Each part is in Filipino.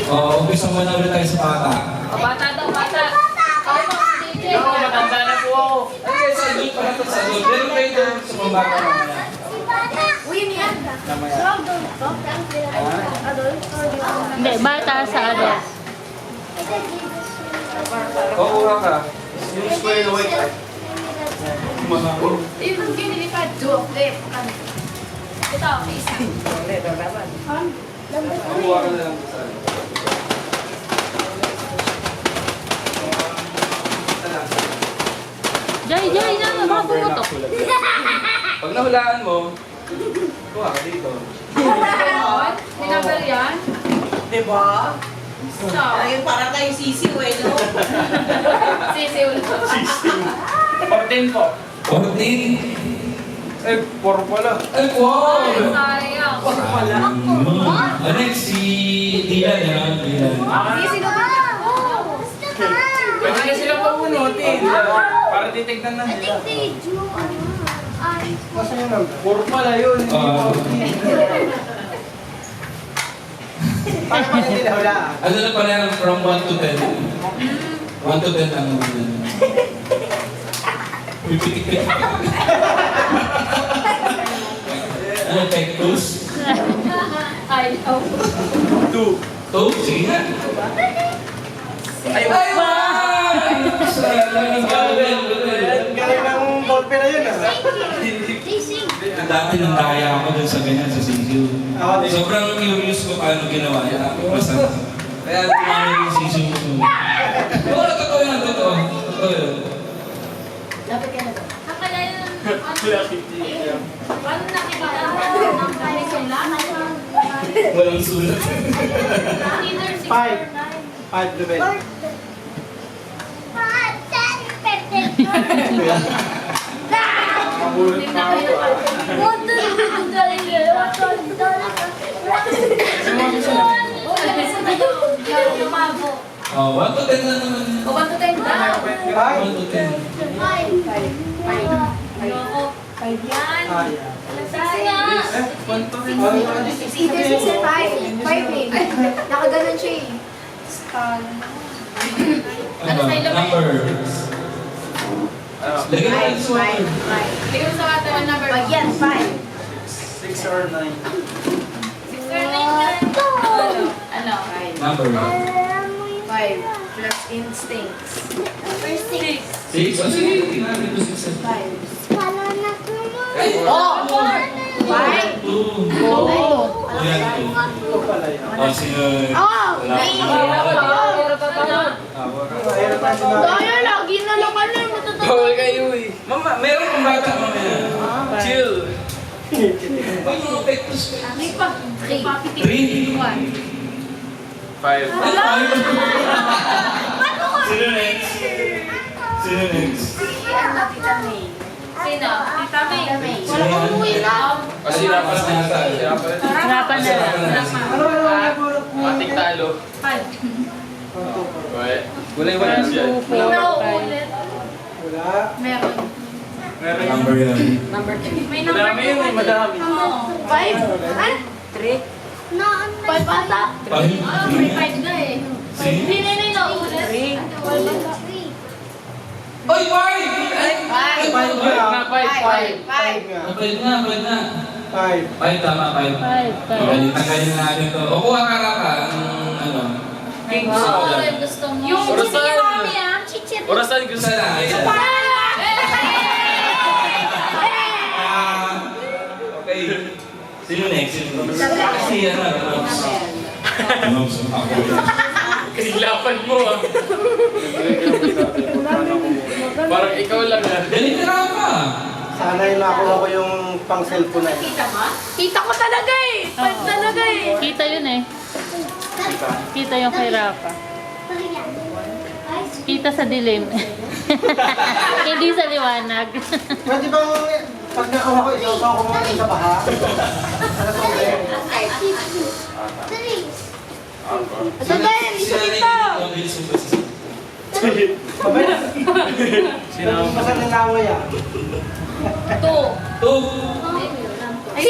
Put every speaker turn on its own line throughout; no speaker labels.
Umpisa mo na ulit tayo sa bata.
Bata daw, bata. Ay, DJ.
Ako, matanda na po ako.
Ay, sa adult pa na to, sa adult. Pero kayo doon sa pambata mamaya.
Uy, yun yan.
Hindi, bata sa adult.
Kuha ka. Yung square na white.
Yung ginilipad, two flip. Ito, isa.
Kuha ka na lang sa
Jay, na, mga pumutok.
Pag nahulaan mo, kuha ka dito.
May number yan?
Diba?
So,
Talagang parang kayo sisiw eh, no?
sisiw.
14 po.
14.
Eh, 4 pala.
Ay, wow!
Ay, sayang.
Next, si Dylan yan. Dylan.
Sisiw na ba?
Pwede na sila pabunutin. Para titignan na nila. Masa yun lang? 4 pala yun. Paano pa nila wala?
Ano na pala yan from 1 to 10? 1 to 10 ang pipitik-pitik. Ano, cactus?
Ay, oh.
2.
2? Sige nga.
Ay, galing ng ballpen na yun, ah.
Dati nang daya ako dun sa ganyan, sa sisiw. Sobrang curious ko paano ginawa yan. Basta, kaya tumami yung sisiw ko. Oo, totoo yan, totoo. Totoo yun.
Dapat ka na to. Ang kaya yun, paano nakikita ng kaya sila?
Walang sulat.
Either 6 or
5.
9.
5 to 10. Mabulot na ako.
Oh, 1 to 10 na naman.
O, 1 to 10 daw.
1 to 10.
Five yan.
Kaya.
Sayang.
1 to 10.
Either 6 or 5. 5 eh. Nakaganon siya eh.
Ano, number. Lagyan mo yung sweater.
Lagyan mo sa water ang number. Yan, 5.
6 or 9.
6 or 9 ka. Ano?
Number.
5 plus instincts. First 6.
6? Oh, sige. Tingnan dito 6.
5.
Ay!
Oh! 5.
2.
Oh!
Ayan, 2.
Ito pala yun.
Oh, sino?
Oh!
Wala.
Mahirap na si Mama.
Daya, lagi na lang ka na.
Bawal kayo eh.
Mama, meron kong bata mamaya.
Chill.
May mga pectus.
May pa. 3.
3?
5.
Ay, sino next? Sino next?
Ano, Tita May? Sino? Tita May.
Wala kang umuwi na. Kasi rapas na yata.
Harapan na lang.
Ating talo.
5.
Wala siya.
Wala ulit.
Wala.
Meron.
Meron yung
Number yan.
May number
madami yun eh, madami.
5? Ah? 3? 5 ata.
Ay,
May 5 na eh.
Sige.
Hindi na ulit. 3.
Oy, why? Ay,
5 nga. 5 nga.
Pwede na, pwede na.
5.
5, tama, 5.
5.
Tanggalin na natin to. O, kuha ka raka. Ano?
Gusto mo. Yung chichiri kami ah. Chichiri.
Orasan gusto
Isa lang, isa. Okay. Sino next? Sino next? Kasi yan na.
Kasilapan mo ah. Parang ikaw lang ah.
Ganito na ka.
Sana yung nakuha ko yung pang cellphone na yun.
Kita ko talaga eh. 5 talaga eh.
Kita yun eh. Kita yung kay Rafa. Kita sa dilim. Hindi sa liwanag.
Pwede bang pag nakuha ko, ikaw ko muna sa baha? Ano po ulit?
Ito ba yan? Ito.
Babay na. Basta nilaway ah.
2.
2.
6.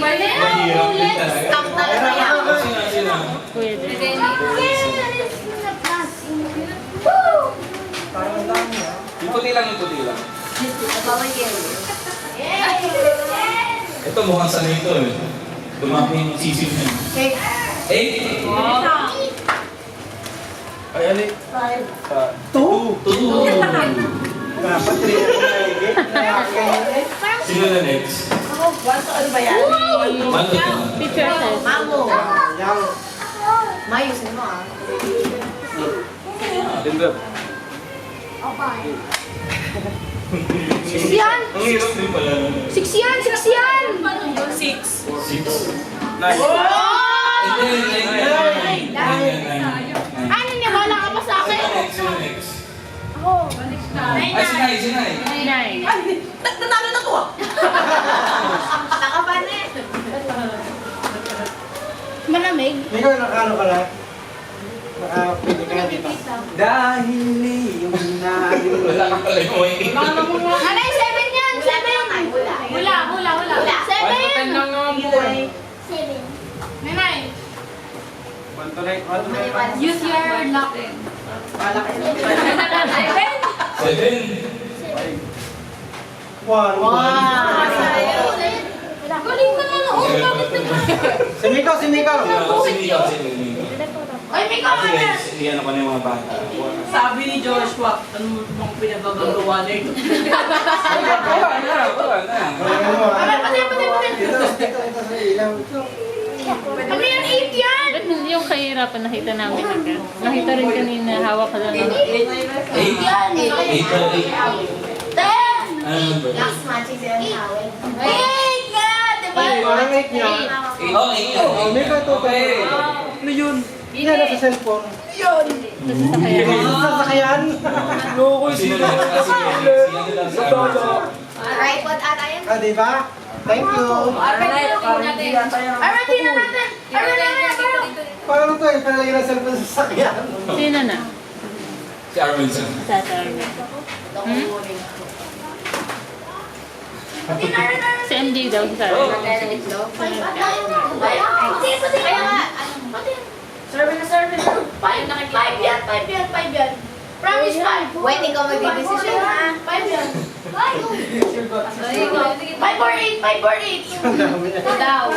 Mali.
Mahirap din talaga.
Stop talaga yan.
Sino?
Kuya Dre.
Parang ang dami ah.
Yung puti lang, yung puti lang. Ito mukhang sanay ito eh. Dumami yung sisiw niya.
Okay.
8?
Ay, ali.
2. Dapat 3 ako naigit.
Sino na next?
Ano ba yan?
Mano ito.
Picture test.
Mango.
Yang.
Mayusin mo ah.
Timber.
Six yan!
Ang hirap din pala.
Six yan! Six yan!
6?
Nice.
Hindi, 9.
Ano niya? Wala ka pa sa akin.
Sino next? Ay, sinay.
9.
Nanalo na to ah! Nakapan eh! Malamig.
Ikaw, nakano ka lang? Nakapili ka na dito.
Dahil iyong naging
Wala ka pala yung way.
Ano yung 7 yan? 7! Wala. 7!
lang naman po.
Nanay!
Use
your luck. Wala kayo.
7.
1.
Galing na nga noon.
Si Miko, si Miko.
Sinigaw.
Ay, may kawanan!
Sige, iyan ako na yung mga bata.
Sabi ni Joshua, ano bang pinagagagawa na ito?
Wala na.
Galingan mo ah.
Pati.
Dito sa ilaw.
Ano yan? 8 yan!
Ba't hindi yung kahirapan nakita namin agad? Nakita rin kanina, hawak ka lang.
8? 8 daw, 8.
10!
Ano number?
Last match is yan. 8 nga! Diba?
Parang 8 niya.
Oh, 8 yan.
Oh, Miko, ito.
Ano yun?
Yan, nasa cellphone.
Sa kaya.
Sa sasakyan.
Sino lang? Sino lang sa
Right, what ata yan?
Ah, di ba? Thank you. Paano to eh? Palagay ng cellphone sa sasakyan.
Sino na?
Si Arvinson.
Sa target. Si MJ daw sa target.
Kaya nga, serve na. 5 yan. Promise 5. Wait, ikaw mag-decision ha. 5 yan. 5 or 8.
Ang dami niya.
Daw.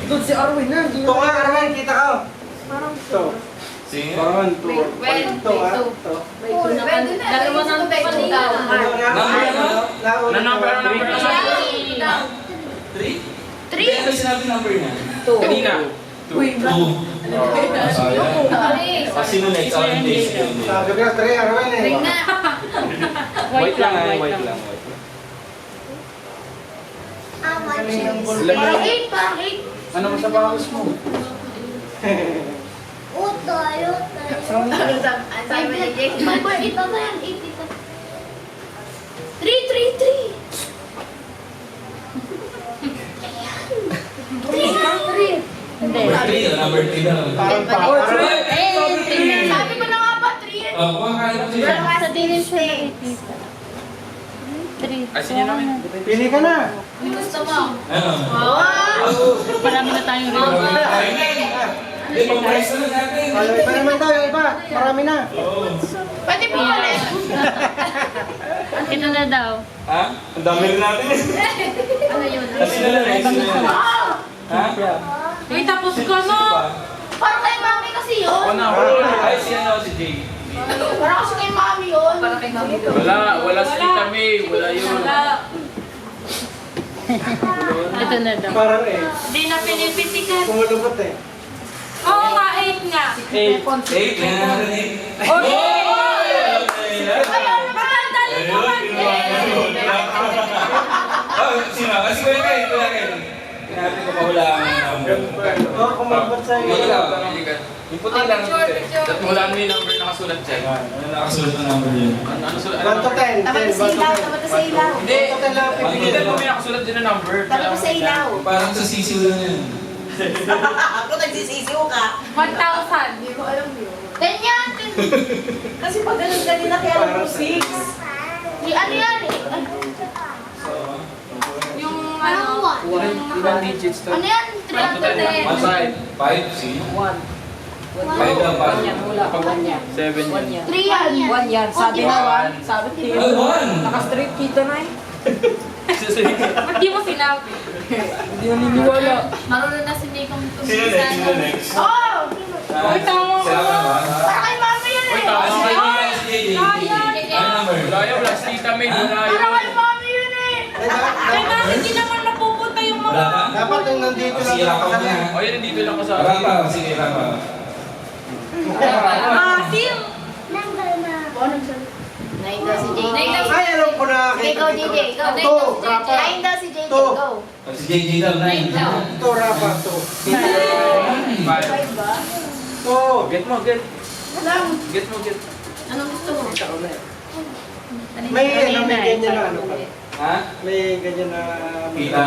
Doon si Arwin na. Ito nga, Arwin. Kita ka. Ito.
Sino?
Parang 2. Ito ah. Ito.
Dalawa ng daw.
Number ano?
Number
3? 3? Ano sinabi number niya?
Kanina.
2. Sino next? Oh, hindi.
Sabi ko, 3 Arwin eh.
White lang, white
White
lang.
lang.
Parang 8 pa. 8.
Ano mo sa bawas mo?
Ang sabi ni Jake. 5 or 8 na yan. 8 ito. 3. 3.
Hindi.
Number 3 na.
Parang pa.
Sabi ko na nga ba 3 yan.
Oh, kumakain ako siya.
Sa tingin siya na 3.
Ay, sige namin.
Pili ka na.
Gusto mo?
Ano?
Marami na tayong rin.
Hindi, pang-price na natin.
Iba naman daw yung iba. Marami na.
Oo.
Pwede po ulit.
Ito na daw.
Ha? Ang dami rin natin eh.
Ano yun?
Sino na next? Sino na next? Ha?
Uy, tapos ka na!
Parang kay mami kasi yun.
Ako na.
Ay, si ano, si Jay.
Parang kasi kay mami yun.
Wala si Tita May. Wala yun.
Ito na daw.
Parang eh.
Hindi na pinipitikan.
Kumulubot eh.
Oo nga, 8 nga.
8. 8, yan natin 8. Oh!
Ayun, matandali naman.
Sino? Kasi kuya kayo. Natin ko pahulaan ang number.
Oh, kumulubot sa iyo.
Yung puti lang. At wala mo yung number nakasulat dyan.
Ano nakasulat na number yun?
Ano sulat?
1 to 10.
Tapat sa ilaw, tapat sa ilaw.
Hindi.
1 to 10 lang
Hindi
pipiliin
mo
mo.
may nakasulat dyan na number.
Tapat sa ilaw.
Parang sa sisiw lang yan.
Ako nagsisisiw ka. 1,000.
Hindi ko alam yun. 10 yan.
Kasi pag ganun kanina kaya alam ko 6.
Ano yan?
Yung ano,
Ilang digits to?
Ano yan? 3 to 10.
5, sige. 5 lang, 5.
7 yan.
3 yan.
1 yan. Sabi na 1. Sabi
Ay,
ko.
1!
Naka-straight kita na eh.
Ba't di mo sinabi?
Hindi naniniwala.
Marunong na si Nicong
Sino next? Sino next?
Oh!
Uy, tama ka.
Sila ka ba?
Para kay mami yun eh.
Ah, si JJ. Ano number?
Malayo, plus tita May, malayo.
Para kay mami yun eh.
Ay, bakit hindi naman napupunta yung
Wala
mga...
pa?
Dapat yung nandito lang
Sira
sa
ka
kasali.
na.
O, yan, nandito lang kasama.
Wala pa, sige lang pa.
Sim!
Nain daw si JJ.
Ay, alam ko na.
Sige, go JJ. Go.
To, rapa.
Nain daw si JJ.
To.
Go.
Si JJ daw, 9.
To, rapa, to. To.
Get mo, get.
Alam.
Get mo, get.
Anong gusto mo?
May ganyan na ano pa.
Ha?
May ganyan na...
Kita?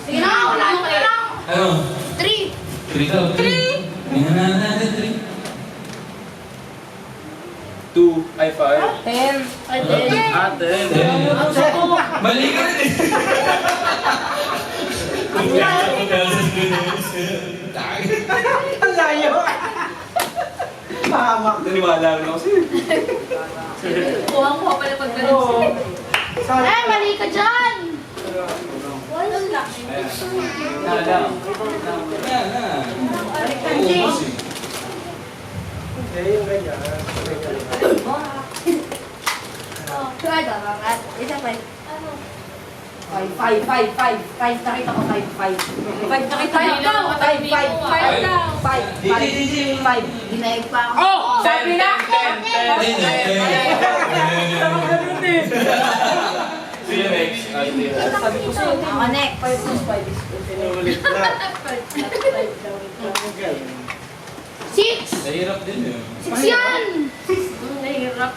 Sige na, wala mo lang.
Ano?
3.
3 daw, 3. Tingnan na natin, 3.
2, ay 5.
10.
Ay, hindi.
Ate.
Mali ka rin eh.
Ang layo. Pahamak.
Naniwala rin ako sa'yo.
Kuha pala pag
Oo. Sorry.
Eh, mali ka dyan. Wala.
Nala.
Yan na. Ubus eh.
Eh, yung ganyan.
Try ka, Makat. Isa pa.
5 nakita ko 5 nakita ko 5
Ginaig pa ako.
Oh! Sabi na!
10. See you next.
Sabi ko sa'yo,
Ako next.
5 plus 5 is
Ulit na.
6.
Nahirap din eh.
6 yan. Mahirap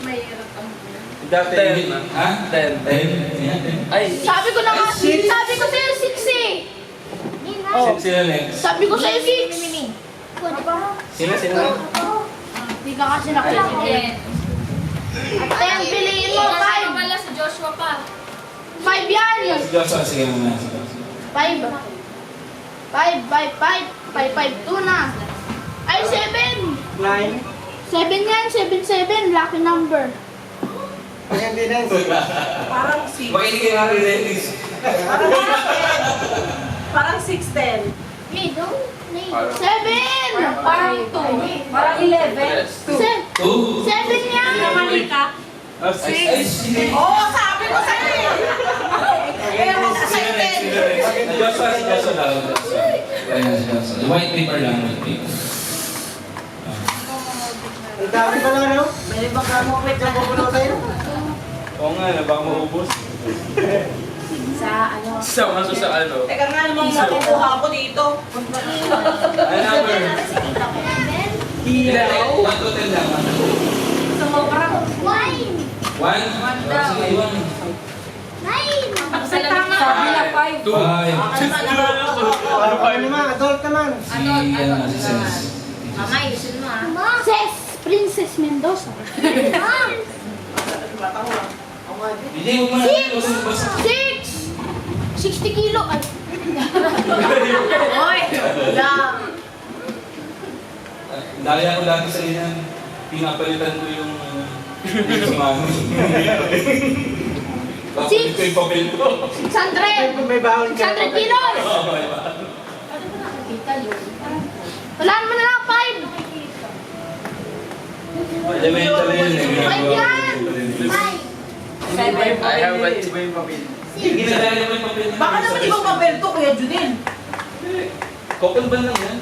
ang...
Dati. 10.
Ha?
10.
10? Yan, 10.
Ay.
Sabi ko na nga, sabi ko sa'yo 6 eh.
Sino next?
Sabi ko sa'yo 6.
Sino?
Hindi ka kasi nakikinig. At 10, piliin mo, 5. Wala si Joshua pa. 5 yan.
Si Joshua, sige muna.
5. 5, 2 na. Ay, 7.
9.
7 yan, 7, lucky number.
Pag hindi na yun.
Parang 6.
Makinig kayo natin Dennis.
Parang 6-10.
7.
Parang 2. Parang 11.
2?
7 yan.
Mali ka.
Ay, sige.
Oo, sabi ko sa'yo eh. Kaya mo sa
Sino next? Sino next? Si Joshua daw. Ayan, si Joshua. White paper lang, white paper.
Ang dami pa lang, ano? May ibang kamuklit na pupuno sa'yo.
Oo nga, baka maubos.
Sa ano?
Sa maso sa ano.
Teka nga namang makukuha ko dito.
Ano number? 1 to 10 lang.
Sumobra.
1.
1? Sige, 1.
9.
Sabi na 5.
2. 5.
Ano naman, adult naman.
Si Ses.
Mamay, gusto mo ah. Ses, Princess Mendoza.
Hindi mo muna.
6. 60 kilo. Ay. Oy, lang.
Dahil ako lagi sa inyan, pinapalitan ko yung mami. Papalit ko yung papel ko.
600.
May bawal ka.
600 kilos. Wala naman na lang 5.
Elementary yun eh. ginagawa ko
Ayan.
yung papel.
7.
I have a iba yung papel.
Hindi na dahil naman yung papel.
Baka naman ibang papel to, Kuya Junil.
Couple ba lang yan?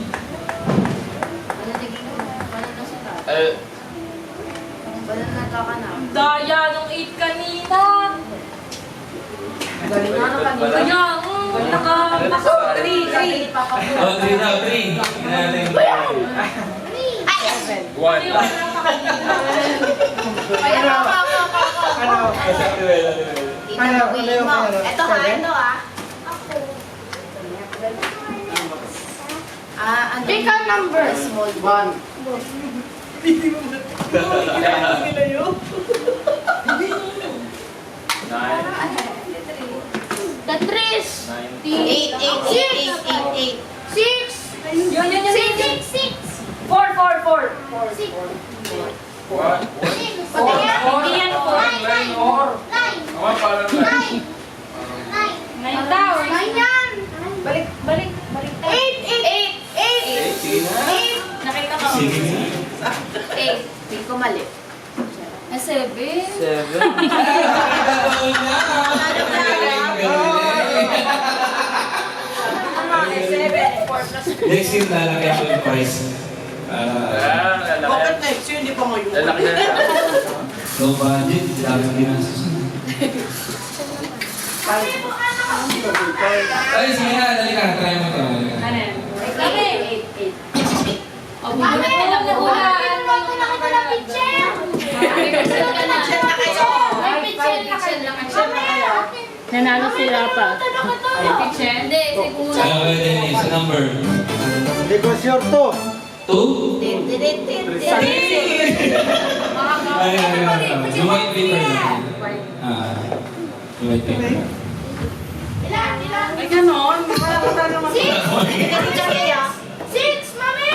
Wala na kakanap.
Daya nung 8 kanina.
Galing na kanina.
Kaya, naka 3.
Oh, 3 na, 3. Ginagaling.
Ay!
1.
Ay, ako.
Ano? Ano?
Piliin mo.
Ano?
Ito ha, ito ah. Ano? Pick a number. Small 1.
Nine.
The trees. 8. Six.
Yun.
Six.
Four.
Six.
What?
Hindi yan four.
Nine.
Ako parang
Nine.
Nine daw.
Nine yan.
Balik.
Eight.
sige na.
Nakita ko.
Sige nga.
Eight. Hindi ko mali.
Seven.
Seven.
Seven. Four plus.
Next year, lalaki ako yung price.
Bakit
next year, hindi pa ngayon?
lalaki na yan.
Low budget, dami ginastos. Ay, sige na, dali ka. Try mo to.
Ano yan?
Eight.
Oh, bubulat na lang. Bubulat.
Nakita na picture. Picture na kayo.
Nanalo si Rapa.
Picture? Hindi, siguro.
Ano ba yun? Sa number?
Hindi ko sure to.
2? Ay. Yung white paper na. Yung white paper.
Ilan?
Ay, ganon. Makakata naman.
Six, mami!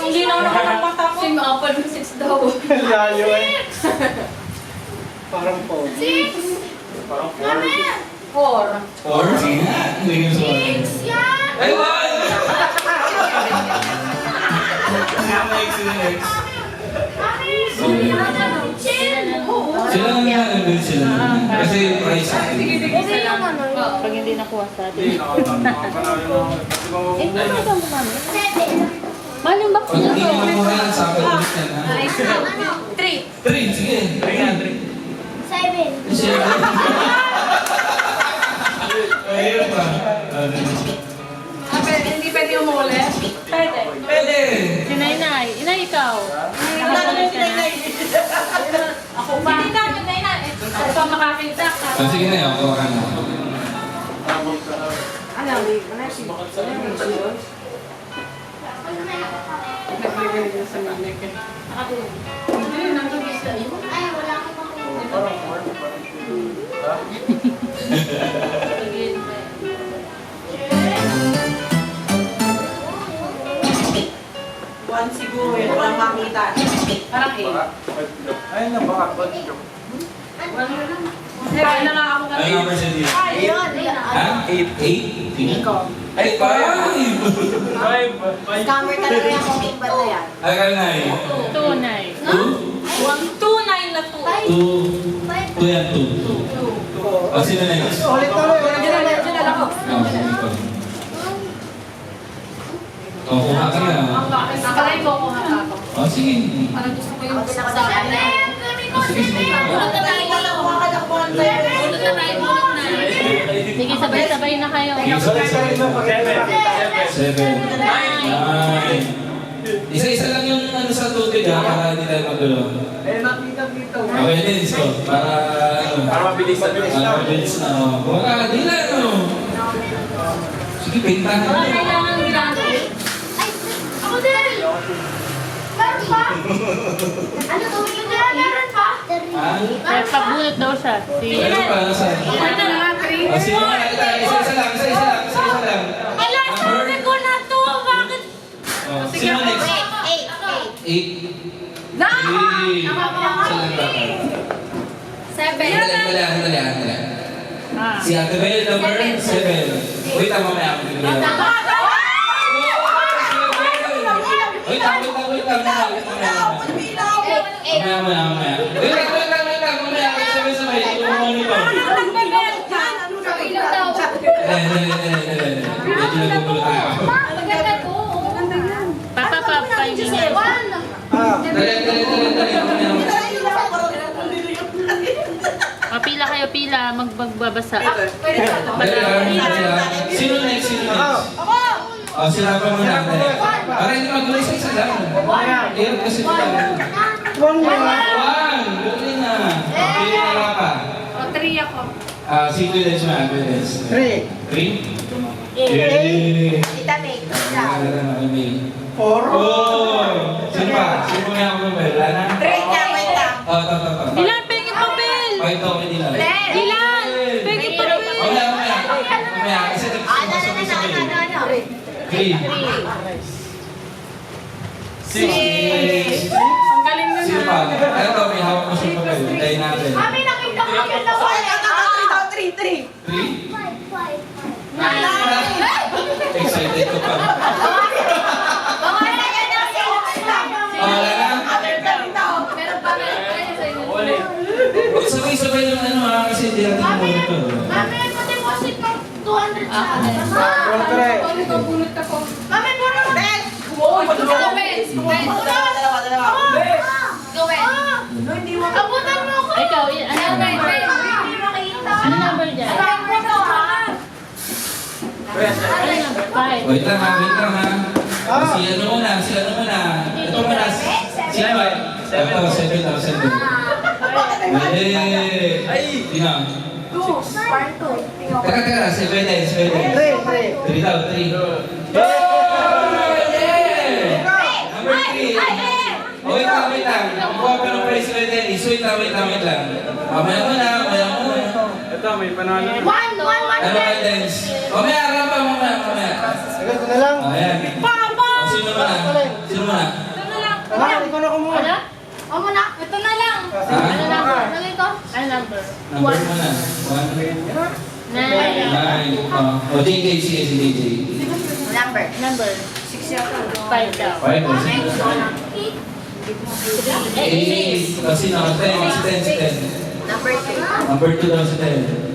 Hindi na ako nakakapata ko. Sino ako pa six daw.
Layo eh. Parang po.
Six!
Parang four.
Mami!
4.
4? Sige na. Hindi ko sa
Six yan!
Ay, 1! Next.
Mami! Chill!
Sila lang yan. Sila lang. Kasi yung price sa akin.
Sige, salamat.
Pag hindi nakuha sa
Hindi,
atin.
nakapanalo na ako.
Eh, ano ba mo mami?
Seven!
Mahal yung box
Pag
niya
hindi
to.
naman mo yan, sa akin ulit yan, ha?
Ano?
3, sige. 3.
Seven!
Ayun pa.
Hindi pwede umuli? Pwede.
Pwede.
Si Nainay. Inay, ikaw.
Ako pa. Hindi namin na ina. Ako pa makakita.
Sige na yun. Ako ka na.
Ano? Nagbigay sa manik. Hindi, nandun sa iyo.
Ay, wala akong makuha.
Parang four. Ha?
One siguro yun. Walang makita. Parang
Baka. Ayun na, baka.
Kaya na lang ako
Ano number siya dito?
Ayun!
Ha? 8? Sige. Ay, 5!
Five.
Scammer talaga yung kuking ba na yan?
Ay, kaya na eh.
Tunay.
2?
129 na 2.
2 yan, 2. O, sino next?
Ulit na rin.
Diyan na lang ako.
O, kuha ka na.
Nakalay ko kung ako.
O, sige.
Parang gusto ko yung
Ako
sa
na
akin.
Sige, sige.
Bunot na tayo. Bunot na tayo. Bunot na.
Sige, sabay-sabay na kayo.
Sige, 7. 9. Isa-isa lang yung ano sa tubig ha, para hindi tayo magulo.
Eh, nakita-kita.
Okay, Dennis ko. Para ano?
Para mabilis na.
Para mabilis na. Huwag ka, di lang ano. Sige, pintahan
Wala
mo.
kailangan ginagawa.
Ay, ako din! Meron pa? Ano to? Yung meron pa?
Ha?
Kaya pagbunot daw siya. Si...
Meron pa, nasa?
Ano na?
O, sige na, isa-isa lang.
Wala, sabi ko na to. Bakit?
O, sino next?
Eight.
8.
Na!
Saan ba?
7.
Dali.
Ah.
Si Ate Bel, number 7. Wait, mamaya ako bibigyan. Wait lang. Mamaya. Wait lang. Mamaya. Sabay-sabay. Tulungan nito. Medyo nagugulo tayo.
Papapapahingin.
Dali.
Pila kayo, pila. Magbabasa.
Dali. Sino next? O, sila pa muna. Para hindi magulo isa lang. Hirap kasi ito.
One na.
1. Dali na. Pili na lang pa.
O, 3 ako.
Si Evidence na.
3.
3? Yay!
Kita take.
Four.
Oh! Sino pa? Sino pa nga ako ba? Wala na?
Wait lang.
Oh, to.
Ilan, pengi papel!
Pakita ko nila.
Ilan? Pengi papel!
Mamaya. Kasi
Ano?
3. 6.
Ang galing nun
Sino pa? Ano to? May hawak mo siya pa kayo. Hintayin natin.
Mami, nakita ko yun na wala.
3?
9.
Excited ko pa.
Baka na yan ang sila.
Wala na?
Meron pa,
Ulit.
Sabay-sabay lang ano ha, kasi hindi natin
Mami,
muna to.
mami, nagpa-deposit ng 200 sa akin.
Siyempre.
Pulot ako.
Mami, puro red. Abutan mo ako.
Ikaw, ano number?
Hindi makita.
Ano number dyan? Ano number? 5.
Wait lang ha, wait lang ha. Si ano muna. Ito muna. Sino ba? Ito, 7,000 din. Ay! Sino?
2. Part 2.
Teka, 7 din. 3 daw, 3. Number 3. Wait lang. Kuha pa ng price ulit din. Wait lang. Mamaya muna.
Ito, may panalo.
1.
Ano kayo, Dens? Mamaya.
Sige, ito na lang.
Ayan. Sino muna?
Anak, ikaw na kumuha.
Ano?
O muna. Ito na lang.
Ano number?
Lagay ko.
Ano number?
Number muna. 1,
9.
9. O, DJ. Sige, si DJ.
Number.
Number? 5 daw.
5 o 6.
8.
8. O, sino? 10. Si 10.
Number 2.
Number 2 daw si 10.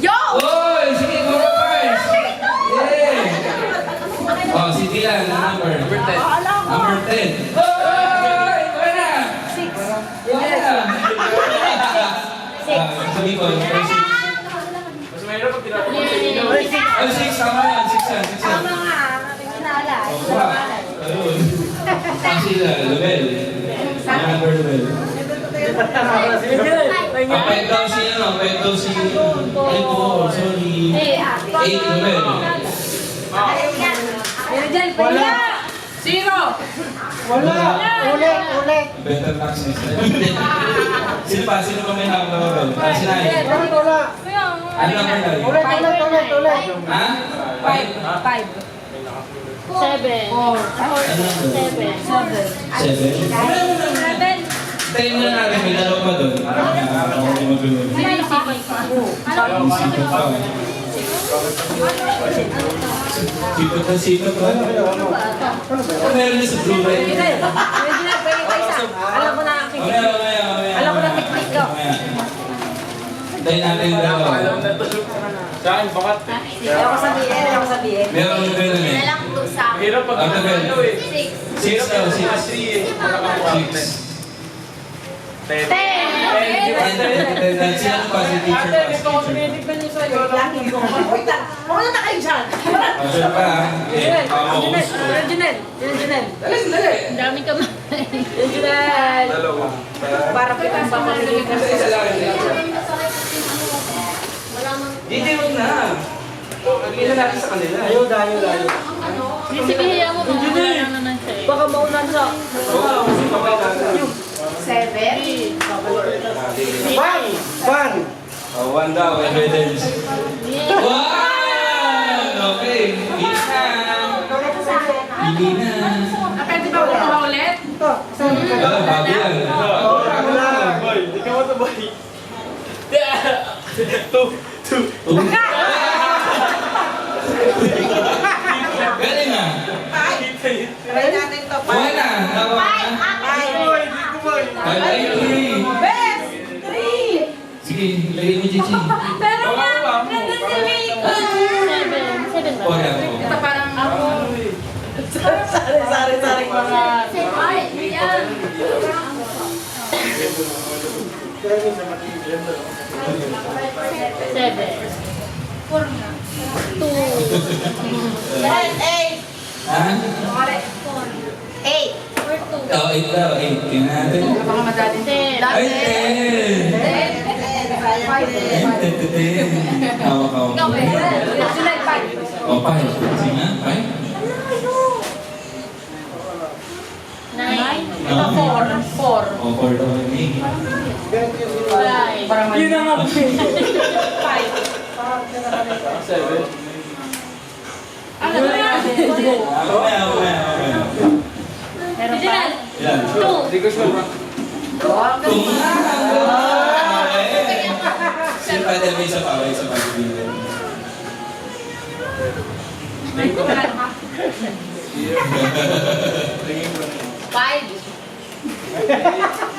Yo!
Oy! Sige, go first! Yay! Oh, si Dylan, number? Number 10. Number 10. Oy! Wala! 6. Wala! Sabi ko, number 6.
Mas mahirap pag tinapos mo sa inyo.
Oh, 6. Tama yan. 6 yan.
nga. Sinala.
Oh, wow. Ayun. Ang sila, Lubel. Number Lubel. Pwede daw si ay po, sorry. 8 Lubel.
Wala.
Zero.
Wala. Ulit.
Better tax next time. Sino pa may hawak na Lubel? Si Nay.
Wala.
Ano number daw yun?
Ulit.
Ha? 5?
7.
Ano number? 7? Tayo muna natin, may dalawa pa doon. Ako may magulo. Sipot pa. Sipot pa. Ano meron niya sa Blu-ray?
Alam ko na ang
Mamaya.
Alam ko na technique ko.
Tayo natin yung dalawa.
Alam na to. Sa akin, bakat.
Ayaw ko sabihin.
Meron yung gano'n eh.
Na lang 2 sa akin.
Hirap pag
Ang tagal.
ano eh.
6.
6 daw, 6.
3 eh. Makakamukha na eh. 10.
10.
Sino pa si teacher pa? Si teacher.
Tinitignan niyo sa'yo. Wait lang. Wala na kayo dyan.
Sure pa ha? Eh, pamaus.
Junel.
Ang dami kamay.
Junel.
Dalawa.
Para po yung papalilig ka.
Isa lang. DJ, wag na. Pagkila natin sa kanila.
Dayo.
Sige, hiya mo kung wala na naman siya eh.
Baka maunan siya.
Oo, kasi papay natin.
7.
Van.
Oh, 1 daw, evidence.
Yeah.
1! Okay, hindi na.
Pwede ba kukuha ulit?
Bago yan.
Boy, di ka matabay. 2.
Galing na.
Try natin to.
Buhay na.
Boy, di ko boy.
Ay, 3.
Best! 3!
Sige, lagay mo, Gigi.
Pero nga,
Nandun si Rico.
7 ba?
Oh, yan.
ito parang ako. Sari-sari mga...
Ay, yan.
7. 2.
8.
Ha?
8.
Oh, 8 daw, 8. Tingnan natin.
Baka madali.
10.
Ay, 10. 10. Hawak.
Junel, 5.
Oh, 5. Sige nga, 5.
9.
Ito 4. 4.
Oh, 4 daw. 8.
5.
Parang yun na nga. 5.
7.
Ano ba yan?
Mamaya.
Meron pa?
Ilan?
Hindi ko sure.
Kung Sino pa may isa pa? May isa pa.
Five.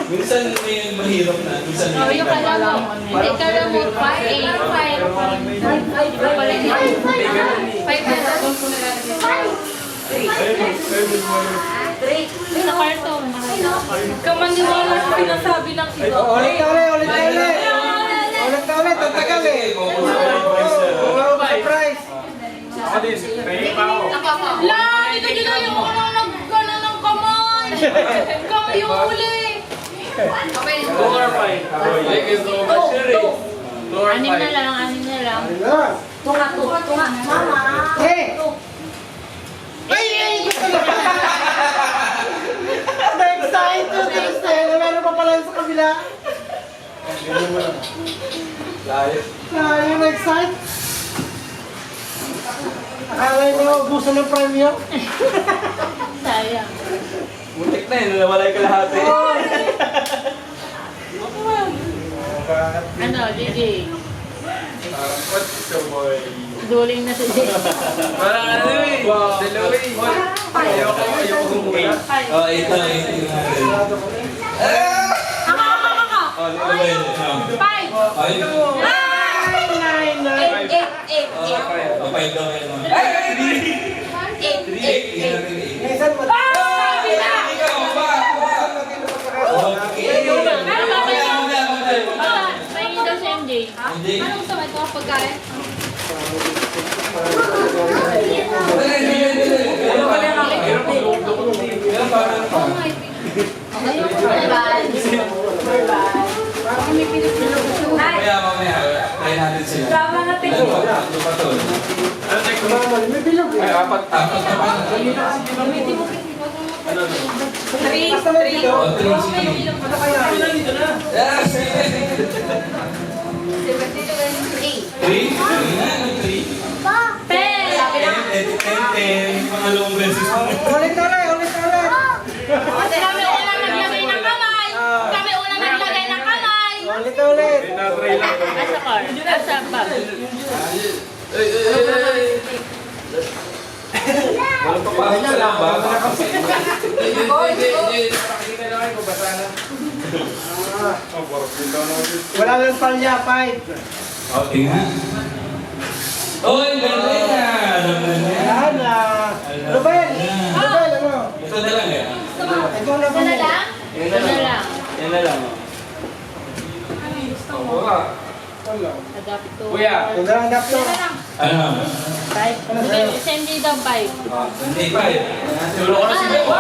Minsan may mahirap na. Minsan
Oh,
may
yung kala mo. Hindi kala mo.
3.
Sa karton.
Kamaniwala sa pinasabi ng iba.
Ulit ka ulit, ulit ka ulit. Ulit ka ulit, ang tagal eh. Surprise.
Ako din. May pa ako.
La, ito dyan na yung nagkana ng kamay. Kamay yung uli.
Two or five. Like is so much sure. Two or
Anim na
five.
lang, anim na lang.
Tunga. Mama.
Hey! Na-excited kasi. Meron pa pala yun sa kabila.
Layo.
Ayun, na-excite. Akala nyo, ubusan ng premyo.
Sayang.
Muntik na yun. Nawala yung kalahati.
Ano, DJ?
What's the boy?
Duling na si DJ.
Parang ano eh. Dalawa eh. Ayoko gumula.
Oh, ito yung natin. Oh, ano ba yun?
Five.
Ay, oh, five daw yun. Ay, three.
Minsan,
Ikaw, ba? Okay.
Meron pa kayo?
Wala.
May daw si MJ.
Hindi.
Anong gusto mo? Ito ang pagkain?
Mamaya, try natin sila. Ano pa to?
Ano check mo?
may bilog eh.
Ay, apat.
Tapos na pa.
Basta may bilog.
Oh, three, sige. Yes! Three? Three na, ano three? Ten. Pangalawang beses mo.
Ulit ka ulit, ulit ka ulit.
Kami unang naglagay ng kamay. Kami unang naglagay ng kamay.
Ulit ka ulit.
Tinatry lang.
Asa car? Asa bag?
Walang papasok sa lamba.
Pakita lang ako, basa na. Oh, borok din daw na ulit.
Wala lang palya, five.
Okay nga. Oy, galing na! Alam na niya.
Yan na. Ruben! Ruben, ano?
Ito na lang eh.
Ikaw na ba?
Ito na lang.
Yan na lang. Oo nga.
Adapt to.
Kuya.
Ito na lang dapto.
Ano?
5. Si MJ daw 5.
Hindi pa eh.
Tulo ko na si Bebo.